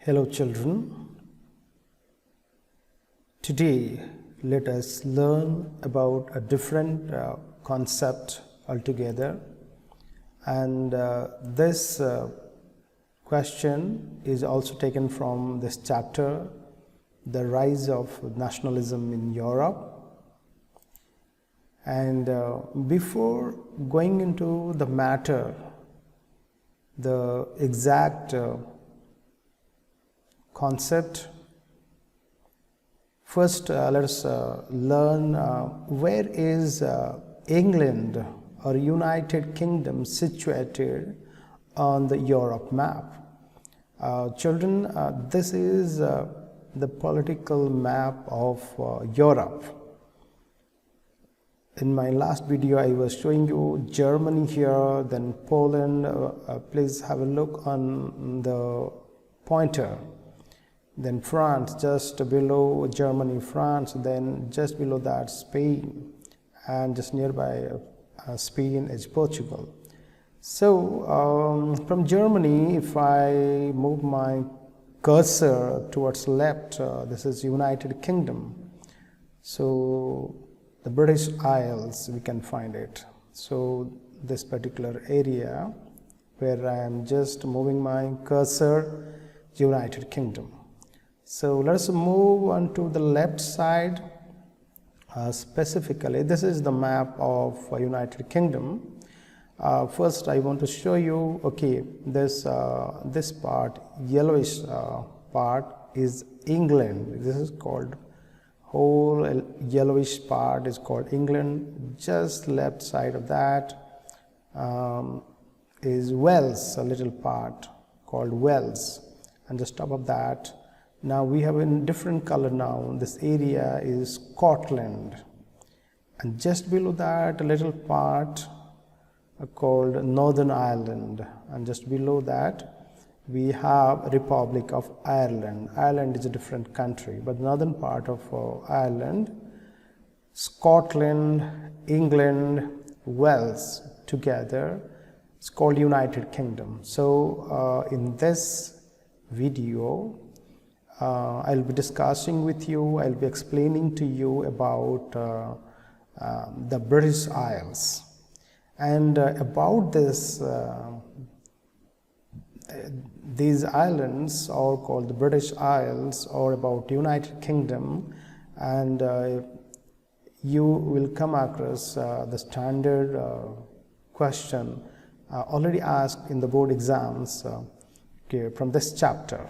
Hello children, today let us learn about a different concept altogether, and this question is also taken from this chapter, The Rise of Nationalism in Europe. And before going into the matter, the exact concept, first let us learn where is England or United Kingdom situated on the Europe map. Children, this is the political map of Europe. In my last video, I was showing you Germany here, then Poland. Please have a look on the pointer. Then France, just below Germany, France, then just below that Spain, and just nearby Spain is Portugal. So from Germany, if I move my cursor towards left, this is United Kingdom. So the British Isles, we can find it. So this particular area where I am just moving my cursor, United Kingdom. So let us move on to the left side. Specifically, this is the map of United Kingdom. First, I want to show you, okay, this part, yellowish part is England. This is called, whole yellowish part is called England. Just left side of that is Wales, a little part called Wales, and just top of that, now we have in different color now. This area is Scotland, and just below that a little part called Northern Ireland, and just below that we have Republic of Ireland. Ireland is a different country, but northern part of Ireland, Scotland, England, Wales together, it's called United Kingdom. So in this video, I'll be discussing with you, I'll be explaining to you about the British Isles. And about this, these islands are called the British Isles, or about United Kingdom, and you will come across the standard question already asked in the board exams okay, from this chapter.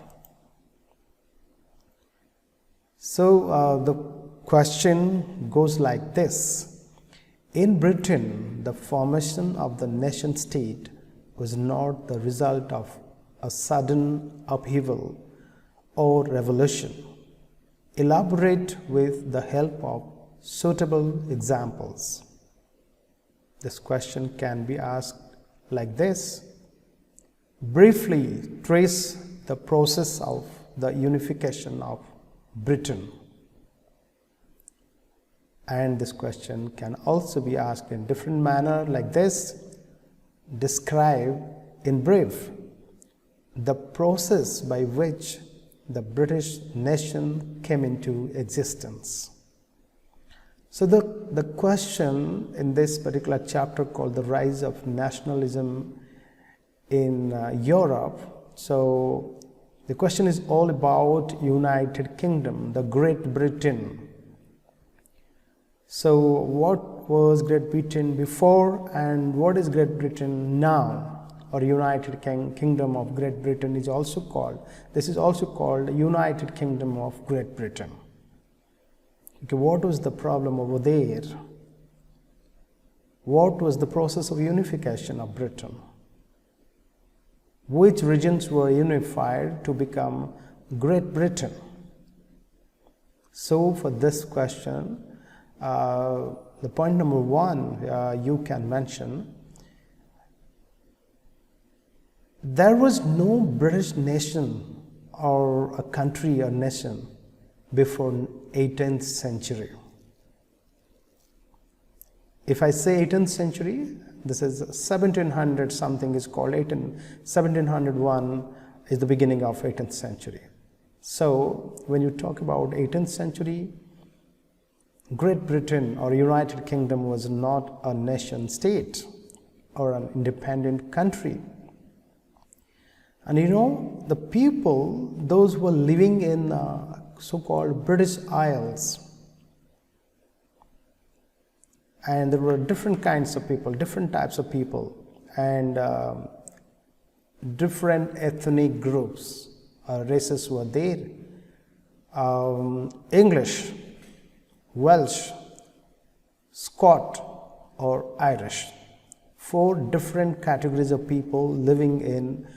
So the question goes like this: in Britain, the formation of the nation state was not the result of a sudden upheaval or revolution. Elaborate with the help of suitable examples. This question can be asked like this: briefly trace the process of the unification of Britain. And this question can also be asked in different manner like this: describe in brief the process by which the British nation came into existence. So the question in this particular chapter called The Rise of Nationalism in Europe, so the question is all about United Kingdom, the Great Britain. So what was Great Britain before, and what is Great Britain now, or United Kingdom of Great Britain is also called. This is also called United Kingdom of Great Britain. Okay, what was the problem over there? What was the process of unification of Britain? Which regions were unified to become Great Britain? So for this question, the point number one you can mention, there was no British nation or a country or nation before 18th century. If I say 18th century, this is 1700 something is called 1701 is the beginning of 18th century. So when you talk about 18th century, Great Britain or United Kingdom was not a nation state or an independent country. And you know, the people, those who were living in so-called British Isles, and there were different kinds of people, different types of people, and different ethnic groups, races were there. English, Welsh, Scot or Irish. 4 different categories of people living in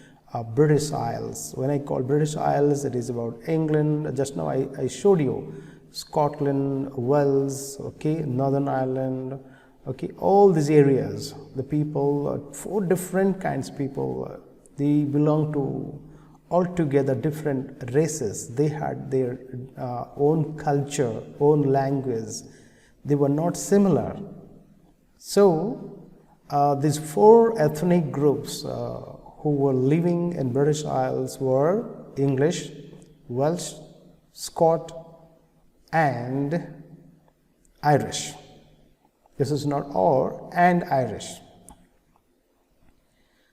British Isles. When I call British Isles, it is about England. Just now I showed you Scotland, Wales, okay, Northern Ireland, okay, all these areas. The people, 4 different kinds of people, they belong to altogether different races. They had their own culture, own language. They were not similar. So these 4 ethnic groups who were living in British Isles were English, Welsh, Scot and Irish. This is not or, and Irish.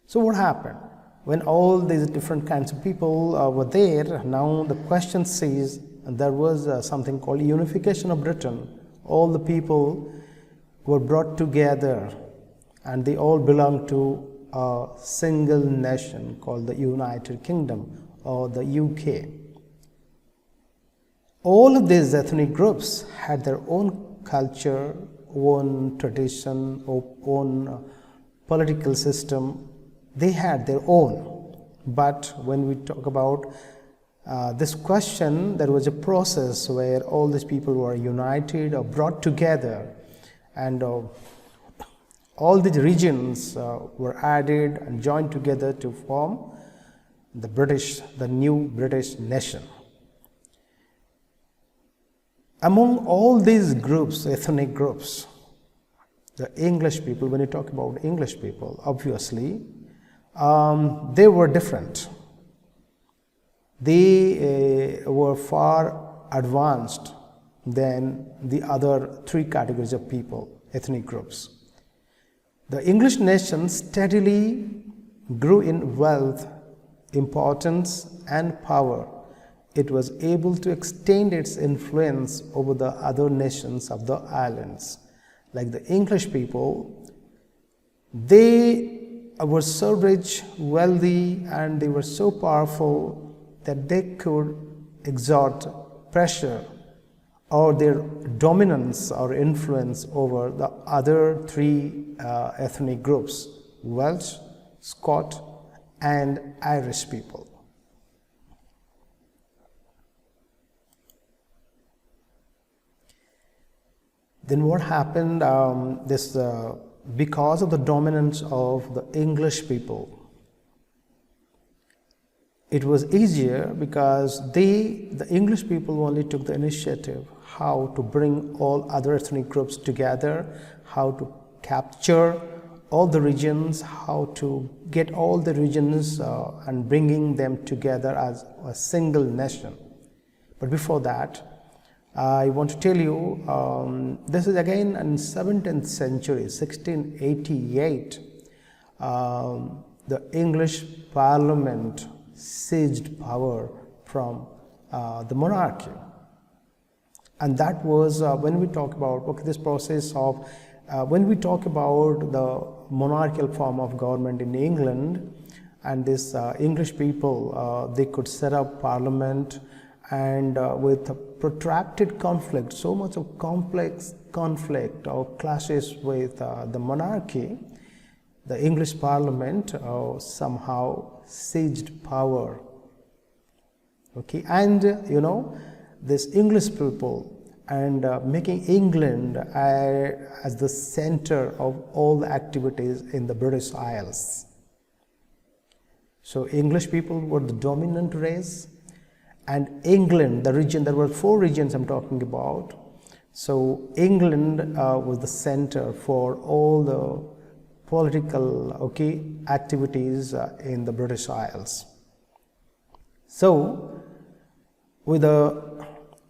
So what happened? When all these different kinds of people were there, now the question says there was something called unification of Britain. All the people were brought together and they all belonged to a single nation called the United Kingdom or the UK. All of these ethnic groups had their own culture, own tradition, own political system. They had their own. But when we talk about this question, there was a process where all these people were united or brought together, and all these regions were added and joined together to form the new British nation. Among all these groups, ethnic groups, the English people, when you talk about English people, obviously, they were different. They were far advanced than the other 3 categories of people, ethnic groups. The English nation steadily grew in wealth, importance and power. It was able to extend its influence over the other nations of the islands. Like the English people, they were so rich, wealthy, and they were so powerful that they could exert pressure or their dominance or influence over the other 3 ethnic groups, Welsh, Scot and Irish people. Then what happened, because of the dominance of the English people, it was easier because the English people only took the initiative how to bring all other ethnic groups together, how to capture all the regions, how to get all the regions and bringing them together as a single nation. But before that, I want to tell you, this is again in 17th century, 1688, the English Parliament seized power from the monarchy. And that was when we talk about this process of, when we talk about the monarchical form of government in England, and this English people, they could set up parliament, and with a protracted conflict, so much of complex conflict or clashes with the monarchy, the English Parliament somehow seized power. Okay, and you know, this English people and making England as the center of all the activities in the British Isles. So English people were the dominant race, and England, the region, there were 4 regions I'm talking about. So England was the center for all the political activities in the British Isles. So, with the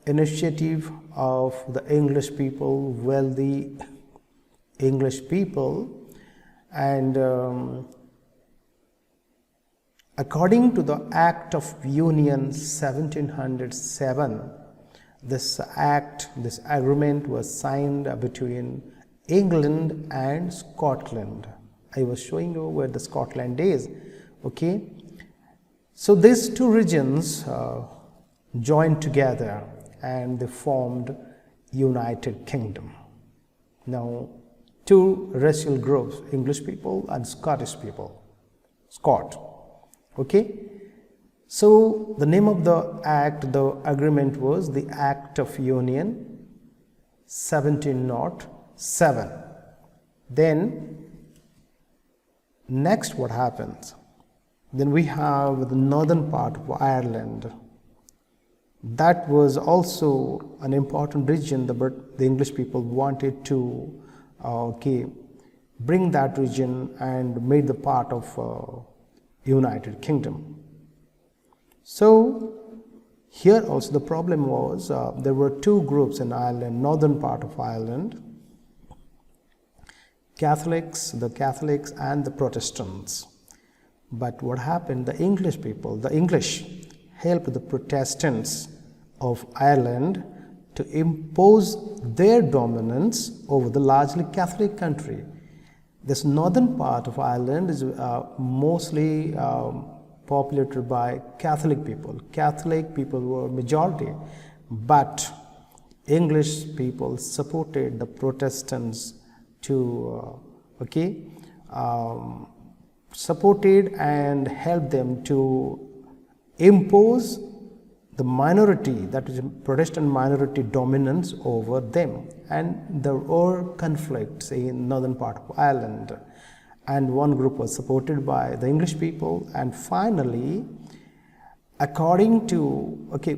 initiative of the English people, wealthy English people, and according to the Act of Union 1707, this agreement was signed between England and Scotland. I was showing you where the Scotland is. Okay, so these two regions joined together and they formed United Kingdom. Now, two racial groups, English people and Scottish people, Scot. Okay, so the name of the act, the agreement was the Act of Union 1707. Then next what happens? Then we have the northern part of Ireland. That was also an important region, but the English people wanted to bring that region and made the part of United Kingdom. So here also the problem was there were two groups in Ireland, northern part of Ireland, the Catholics and the Protestants. But what happened, the English people, the English helped the Protestants of Ireland to impose their dominance over the largely Catholic country. This northern part of Ireland is mostly populated by Catholic people. Catholic people were majority, but English people supported the Protestants to supported and helped them to impose the minority, that is Protestant minority dominance over them, and there were conflicts in northern part of Ireland, and one group was supported by the English people, and finally according to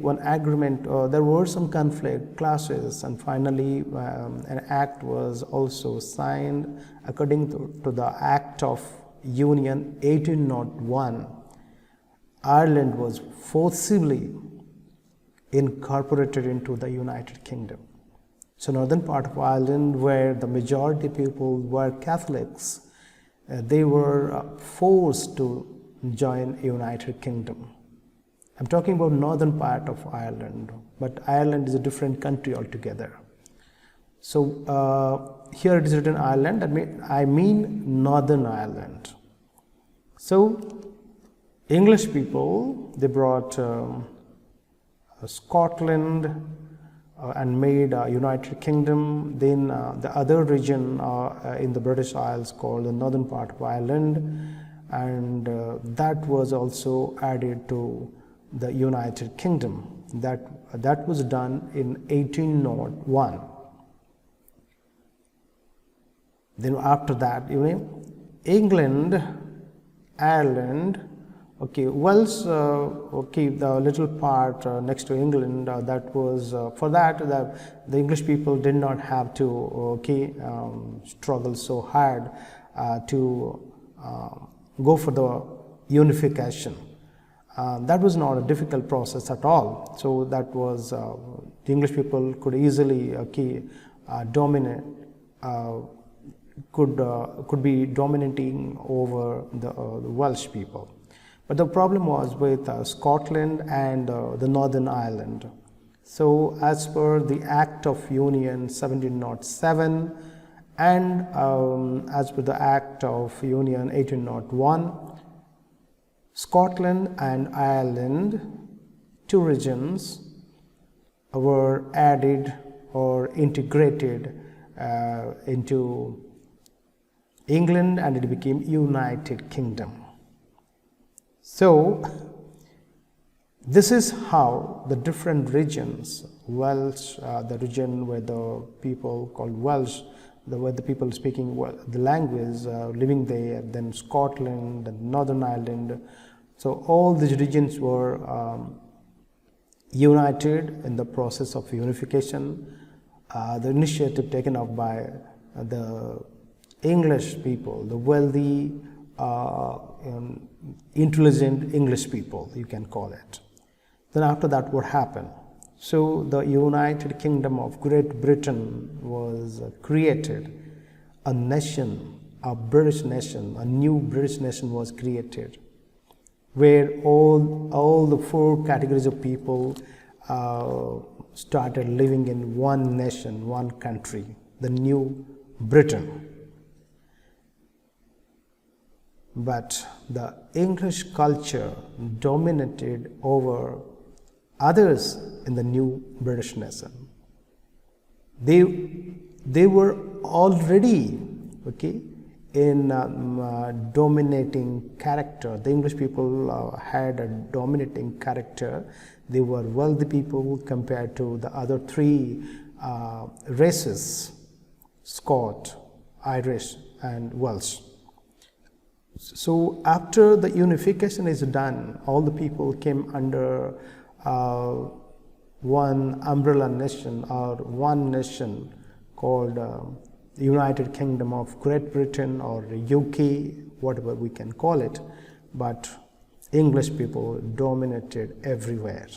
one agreement, there were some conflict clashes, and finally an act was also signed according to the Act of Union 1801. Ireland was forcibly incorporated into the United Kingdom. So northern part of Ireland, where the majority people were Catholics, they were forced to join United Kingdom. I'm talking about northern part of Ireland, but Ireland is a different country altogether. So here it is written Ireland, I mean Northern Ireland. So English people, they brought Scotland and made United Kingdom. Then the other region in the British Isles called the northern part of Ireland, and that was also added to the United Kingdom. That was done in 1801. Then after that, England, Ireland, Welsh, the little part next to England, that was for that the English people did not have to struggle so hard to go for the unification. That was not a difficult process at all. So that was the English people could easily dominate. Could be dominating over the Welsh people. But the problem was with Scotland and the Northern Ireland. So as per the Act of Union 1707 and as per the Act of Union 1801, Scotland and Ireland, two regions, were added or integrated into England, and it became United Kingdom. So this is how the different regions, Welsh, the region where the people called Welsh, where the people speaking the language living there, then Scotland and Northern Ireland. So all these regions were united in the process of unification. The initiative taken up by the English people, the wealthy, intelligent English people, you can call it. Then after that, what happened? So the United Kingdom of Great Britain was created. A nation, a British nation, a new British nation was created, where all the four categories of people started living in one nation, one country, the New Britain. But the English culture dominated over others in the new British nation. They were already in dominating character. The English people had a dominating character. They were wealthy people compared to the other three races: Scot, Irish, and Welsh. So after the unification is done, all the people came under one umbrella nation, or one nation called the United Kingdom of Great Britain, or UK, whatever we can call it. But English people dominated everywhere.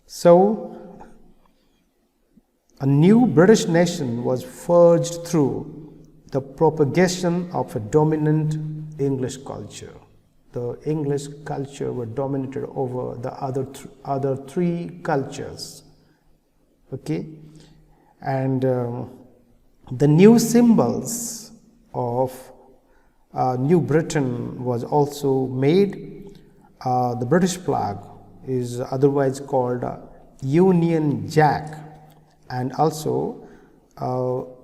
So a new British nation was forged through the propagation of a dominant English culture. The English culture were dominated over the other three cultures. And the new symbols of New Britain was also made. The British flag is otherwise called Union Jack, and also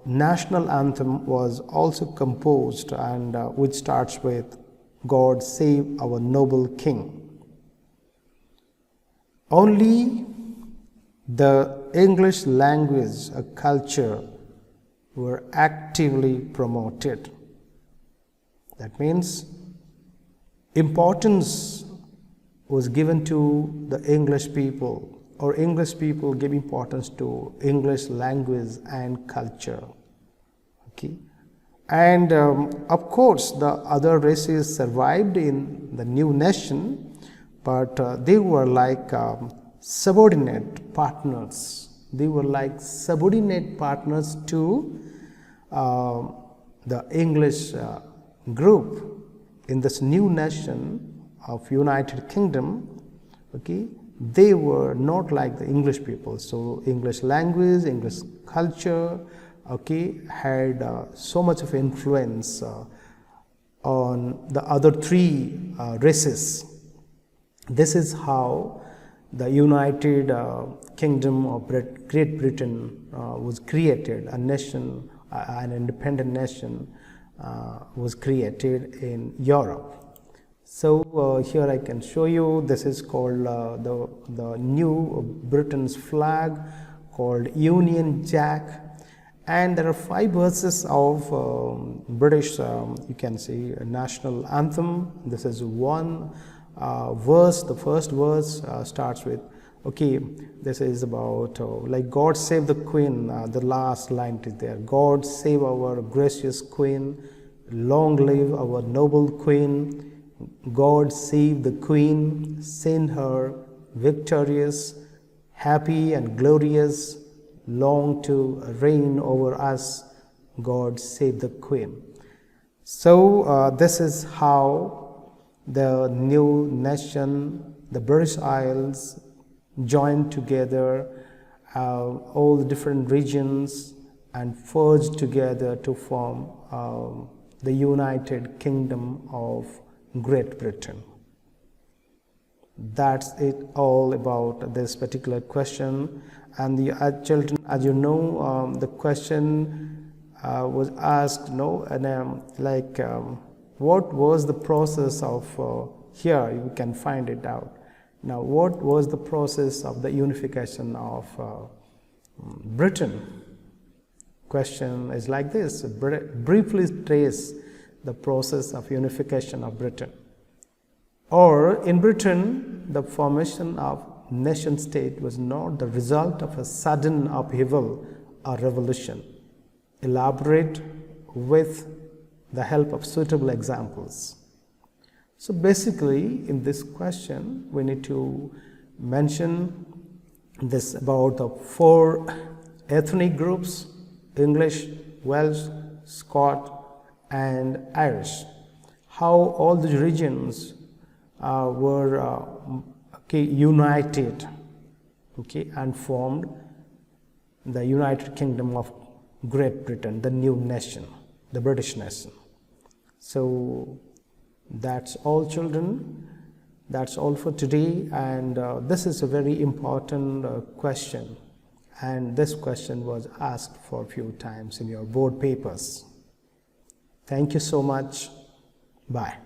national anthem was also composed, and which starts with "God save our noble King." Only the English language, culture, were actively promoted. That means importance was given to the English people, or English people gave importance to English language and culture. And of course, the other races survived in the new nation, but they were like subordinate partners. They were like subordinate partners to the English group in this new nation of United Kingdom. They were not like the English people. So English language, English culture, had so much of influence on the other three races. This is how the United Kingdom of Great Britain was created. A nation, an independent nation was created in Europe. So here I can show you, this is called the New Britain's flag, called Union Jack. And there are 5 verses of British, you can see, a national anthem. This is one verse. The first verse starts with, this is about like God save the Queen. The last line is there. God save our gracious Queen. Long live our noble Queen. God save the Queen. Send her victorious, happy and glorious. Long to reign over us. God save the Queen. So this is how the new nation, the British Isles, joined together, all the different regions, and forged together to form the United Kingdom of Great Britain. That's it all about this particular question. And the children, as you know, the question was asked, what was the process of, here you can find it out. Now, what was the process of the unification of Britain? Question is like this: briefly trace the process of unification of Britain. Or in Britain, the formation of nation state was not the result of a sudden upheaval or revolution. Elaborate with the help of suitable examples. So basically, in this question, we need to mention this about the 4 ethnic groups: English, Welsh, Scot and Irish. How all the regions were united, and formed the United Kingdom of Great Britain, the new nation, the British nation. So that's all, children. That's all for today, and this is a very important question, and this question was asked for a few times in your board papers. Thank you so much. Bye.